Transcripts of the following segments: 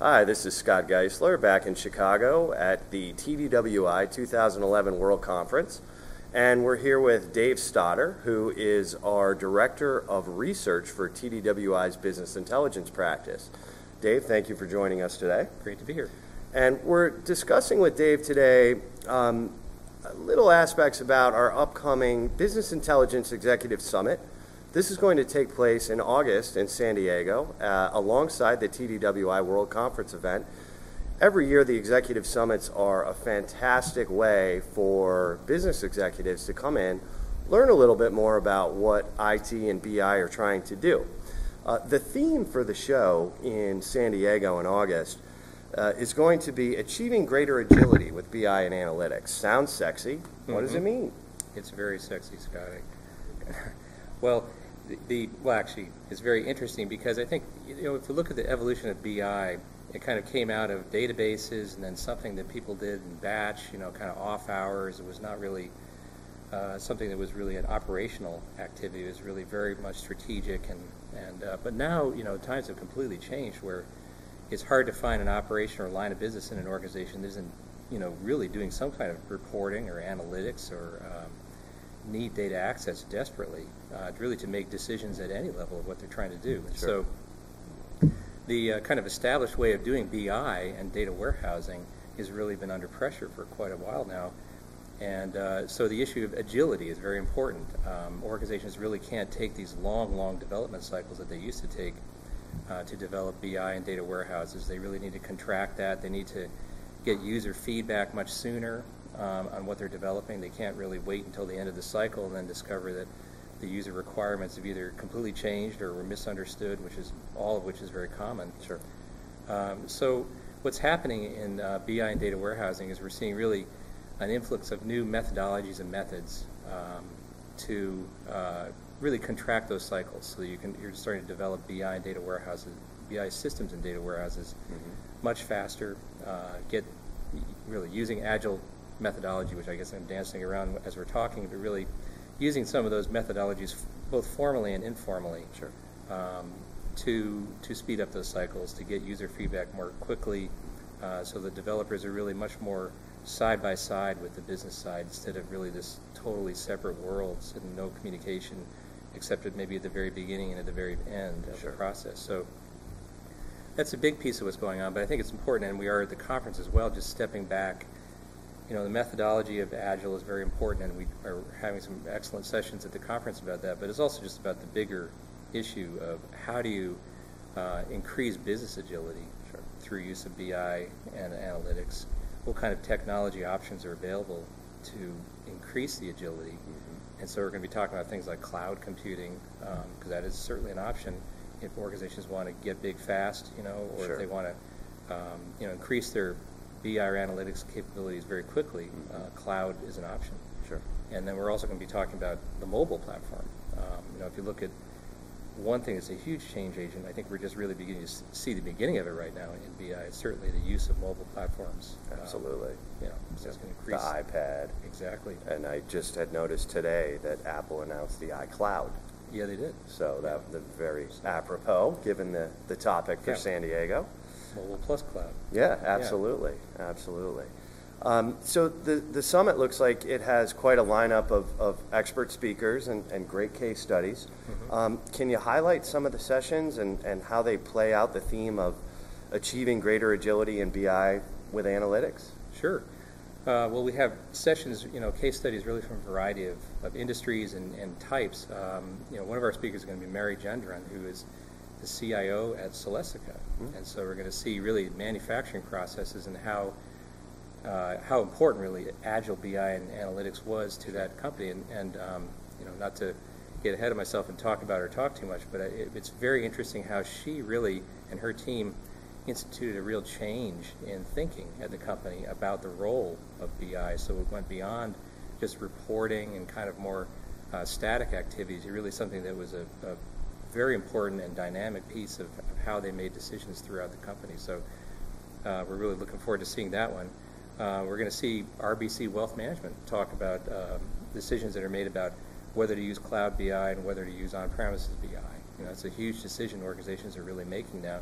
Hi, this is Scott Geisler back in Chicago at the TDWI 2011 World Conference. And we're here with Dave Stodder, who is our Director of Research for TDWI's Business Intelligence Practice. Dave, thank you for joining us today. Great to be here. And we're discussing with Dave today little aspects about our upcoming Business Intelligence Executive Summit. This is going to take place in August in San Diego alongside the TDWI World Conference event. Every year the executive summits are a fantastic way for business executives to come in, learn a little bit more about what IT and BI are trying to do. The theme for the show in San Diego in August is going to be achieving greater agility with BI and analytics. Sounds sexy. What does it mean? It's very sexy, Scotty. Well, actually, it's very interesting because I think, if you look at the evolution of BI, it kind of came out of databases and then something that people did in batch, kind of off hours. It was not really something that was really an operational activity. It was really very much strategic, but now, times have completely changed where it's hard to find an operation or line of business in an organization that isn't, really doing some kind of reporting or analytics or need data access desperately, really to make decisions at any level of what they're trying to do. Sure. So the kind of established way of doing BI and data warehousing has really been under pressure for quite a while now. And so the issue of agility is very important. Organizations really can't take these long development cycles that they used to take to develop BI and data warehouses. They really need to contract that. They need to get user feedback much sooner on what they're developing. They can't really wait until the end of the cycle and then discover that the user requirements have either completely changed or were misunderstood, all of which is very common. Sure. So what's happening in BI and data warehousing is we're seeing really an influx of new methodologies and methods to really contract those cycles. So you're starting to develop BI and data warehouses, BI systems and data warehouses much faster, get really using agile methodology, which I guess I'm dancing around as we're talking, but really using some of those methodologies both formally and informally. Sure. To speed up those cycles, to get user feedback more quickly, so the developers are really much more side by side with the business side instead of really this totally separate worlds and no communication except maybe at the very beginning and at the very end of Sure. the process. So that's a big piece of what's going on, but I think it's important, and we are at the conference as well, just stepping back. The methodology of Agile is very important, and we are having some excellent sessions at the conference about that, but it's also just about the bigger issue of how do you increase business agility through use of BI and analytics. What kind of technology options are available to increase the agility? And so we're going to be talking about things like cloud computing, because that is certainly an option if organizations want to get big fast, or Sure. if they want to, increase their BI or analytics capabilities very quickly. Cloud is an option. Sure. And then we're also going to be talking about the mobile platform. If you look at one thing that's a huge change agent, I think we're just really beginning to see the beginning of it right now in BI. It's certainly the use of mobile platforms. Absolutely. So it's going to increase. The iPad. Exactly. And I just had noticed today that Apple announced the iCloud. Yeah, they did. So that was very apropos, given the topic for Yeah. San Diego. Mobile plus cloud. Yeah, absolutely, absolutely. So the summit looks like it has quite a lineup of expert speakers and great case studies. Can you highlight some of the sessions and how they play out the theme of achieving greater agility in BI with analytics? Sure. Well, we have sessions, case studies really from a variety of industries and types. One of our speakers is going to be Mary Gendron, who is the CIO at Celestica. And so we're going to see really manufacturing processes and how important really agile BI and analytics was to that company. And not to get ahead of myself and talk about her talk too much, but it's very interesting how she really and her team instituted a real change in thinking at the company about the role of BI. So it went beyond just reporting and kind of more static activities. It really something that was a very important and dynamic piece of how they made decisions throughout the company. So we're really looking forward to seeing that one. We're going to see RBC Wealth Management talk about decisions that are made about whether to use cloud BI and whether to use on-premises BI. It's a huge decision organizations are really making now.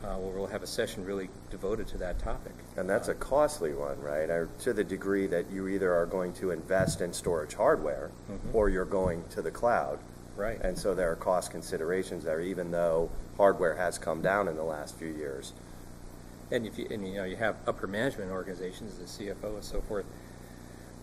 where we'll have a session really devoted to that topic. And that's a costly one, right? To the degree that you either are going to invest in storage hardware or you're going to the cloud. Right. And so there are cost considerations there, even though hardware has come down in the last few years. And you have upper management organizations, the CFO and so forth,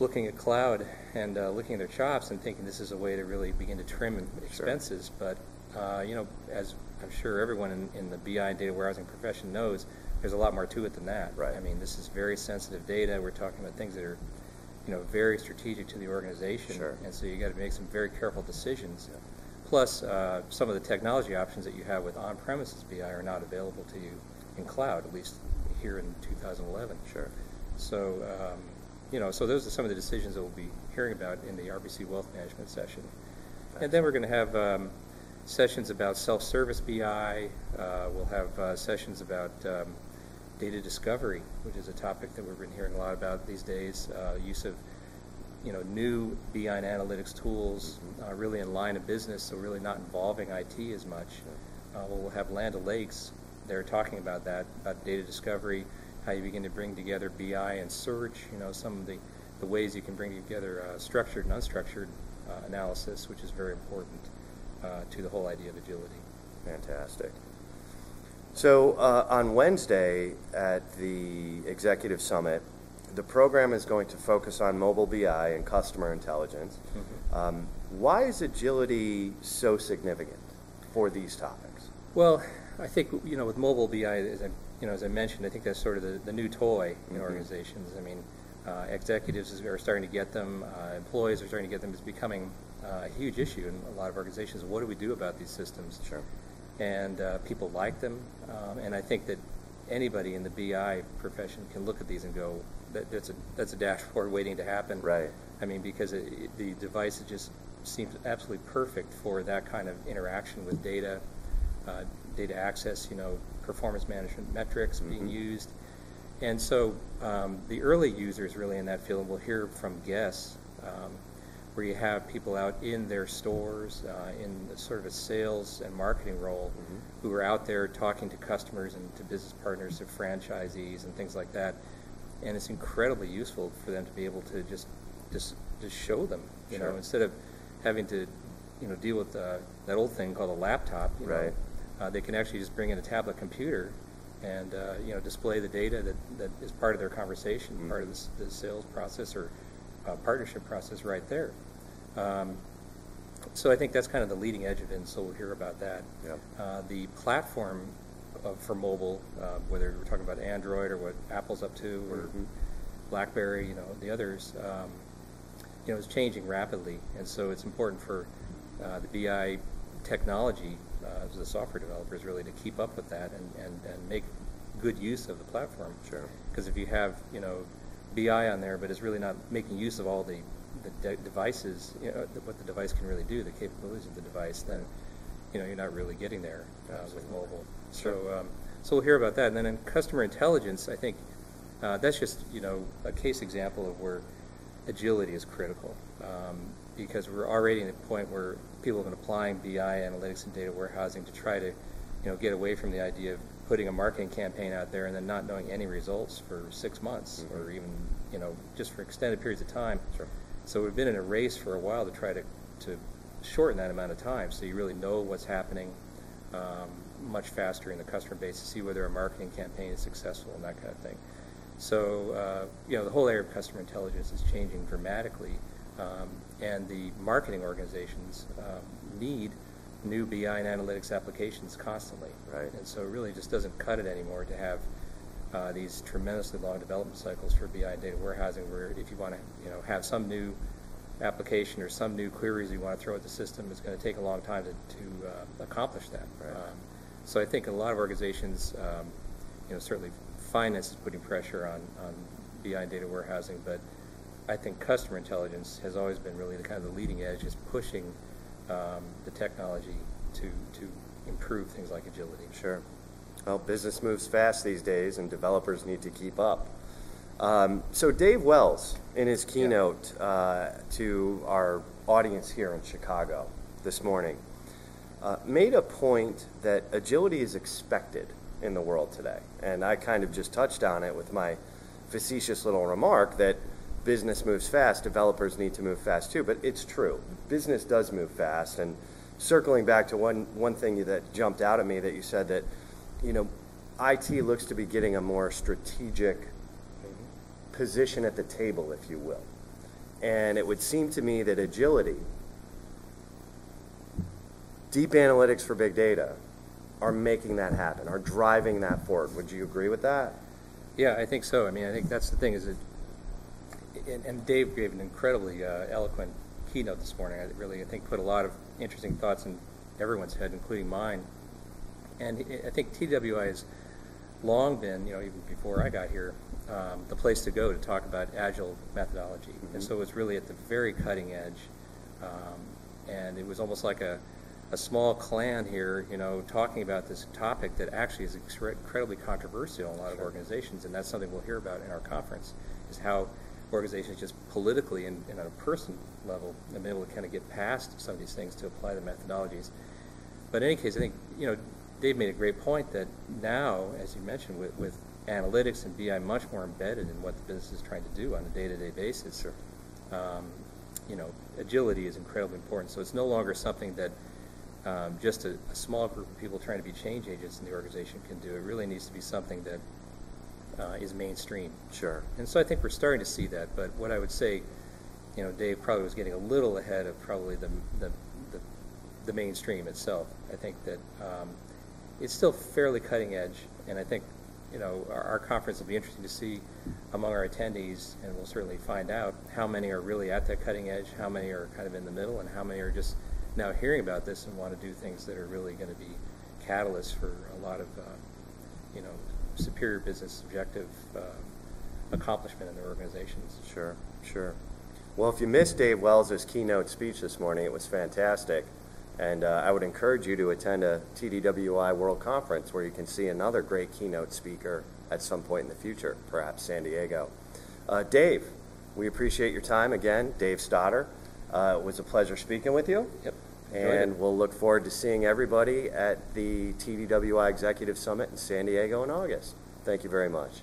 looking at cloud and looking at their chops and thinking this is a way to really begin to trim expenses. Sure. But as I'm sure everyone in the BI and data warehousing profession knows, there's a lot more to it than that. Right. I mean, this is very sensitive data. We're talking about things that are, very strategic to the organization. Sure. And so you got to make some very careful decisions. Yeah. Plus, some of the technology options that you have with on-premises BI are not available to you in cloud, at least here in 2011. Sure. So, so those are some of the decisions that we'll be hearing about in the RBC Wealth Management session. Excellent. And then we're going to have sessions about self-service BI. We'll have sessions about data discovery, which is a topic that we've been hearing a lot about these days. Use of new BI and analytics tools, really in line of business, so really not involving IT as much. We'll have Land O'Lakes. They're talking about that, about data discovery, how you begin to bring together BI and search, some of the ways you can bring together structured and unstructured analysis, which is very important to the whole idea of agility. Fantastic. So on Wednesday at the Executive Summit, the program is going to focus on mobile BI and customer intelligence. Why is agility so significant for these topics? Well, I think with mobile BI, as I mentioned, I think that's sort of the new toy in organizations. I mean, executives are starting to get them, employees are starting to get them. It's becoming a huge issue in a lot of organizations. What do we do about these systems? Sure. And people like them, and I think that anybody in the BI profession can look at these and go, that's a dashboard waiting to happen. Right. I mean, because the device just seems absolutely perfect for that kind of interaction with data, data access, performance management metrics being used. And so the early users really in that field, we'll hear from guests, where you have people out in their stores in sort of a sales and marketing role who are out there talking to customers and to business partners, to franchisees and things like that. And it's incredibly useful for them to be able to just show them, Sure. Instead of having to, deal with that old thing called a laptop. Right. They can actually just bring in a tablet computer and display the data that is part of their conversation, part of the sales process or partnership process right there. So I think that's kind of the leading edge of it, and so we'll hear about that. Yep. The platform for mobile, whether we're talking about Android or what Apple's up to, or BlackBerry, the others, is changing rapidly, and so it's important for the BI technology, the software developers, really to keep up with that and make good use of the platform. Sure. Because if you have BI on there, but it's really not making use of all the devices, what the device can really do, the capabilities of the device, then you're not really getting there with mobile. Sure. So we'll hear about that. And then in customer intelligence, I think that's just a case example of where agility is critical, because we're already at a point where people have been applying BI analytics and data warehousing to try to get away from the idea of putting a marketing campaign out there and then not knowing any results for 6 months or even just for extended periods of time. Sure. So we've been in a race for a while to try to shorten that amount of time, so you really know what's happening much faster in the customer base to see whether a marketing campaign is successful and that kind of thing. So the whole area of customer intelligence is changing dramatically, and the marketing organizations need new BI and analytics applications constantly. Right. And so it really just doesn't cut it anymore to have these tremendously long development cycles for BI and data warehousing, where if you want to have some new application or some new queries you want to throw at the system, it's going to take a long time to accomplish that. Right. So I think a lot of organizations, certainly finance is putting pressure on BI and data warehousing, but I think customer intelligence has always been really the kind of the leading edge, is pushing the technology to improve things like agility. Sure. Well, business moves fast these days, and developers need to keep up. So Dave Wells, in his keynote to our audience here in Chicago this morning, made a point that agility is expected in the world today. And I kind of just touched on it with my facetious little remark that business moves fast, developers need to move fast too. But it's true. Business does move fast. And circling back to one thing that jumped out at me that you said that, IT looks to be getting a more strategic position at the table, if you will. And it would seem to me that agility, deep analytics for big data, are making that happen, are driving that forward. Would you agree with that? Yeah, I think so. I mean, I think that's the thing is that, and Dave gave an incredibly eloquent keynote this morning. I think put a lot of interesting thoughts in everyone's head, including mine. And I think TDWI has long been, even before I got here, the place to go to talk about agile methodology. Mm-hmm. And so it's really at the very cutting edge. And it was almost like a small clan here, talking about this topic that actually is incredibly controversial in a lot of organizations. And that's something we'll hear about in our conference, is how organizations just politically and on a person level have been able to kind of get past some of these things to apply the methodologies. But in any case, I think, Dave made a great point that now, as you mentioned, with analytics and BI much more embedded in what the business is trying to do on a day-to-day basis, agility is incredibly important. So it's no longer something that just a small group of people trying to be change agents in the organization can do. It really needs to be something that is mainstream. Sure. And so I think we're starting to see that. But what I would say, Dave probably was getting a little ahead of probably the mainstream itself. I think that it's still fairly cutting edge, and I think our conference will be interesting to see among our attendees, and we'll certainly find out how many are really at that cutting edge, how many are kind of in the middle, and how many are just now hearing about this and want to do things that are really going to be catalysts for a lot of superior business objective accomplishment in their organizations. Sure, sure. Well, if you missed Dave Wells' keynote speech this morning, it was fantastic. And I would encourage you to attend a TDWI World Conference where you can see another great keynote speaker at some point in the future, perhaps San Diego. Dave, we appreciate your time again. Dave Stodder. It was a pleasure speaking with you. Yep. And we'll look forward to seeing everybody at the TDWI Executive Summit in San Diego in August. Thank you very much.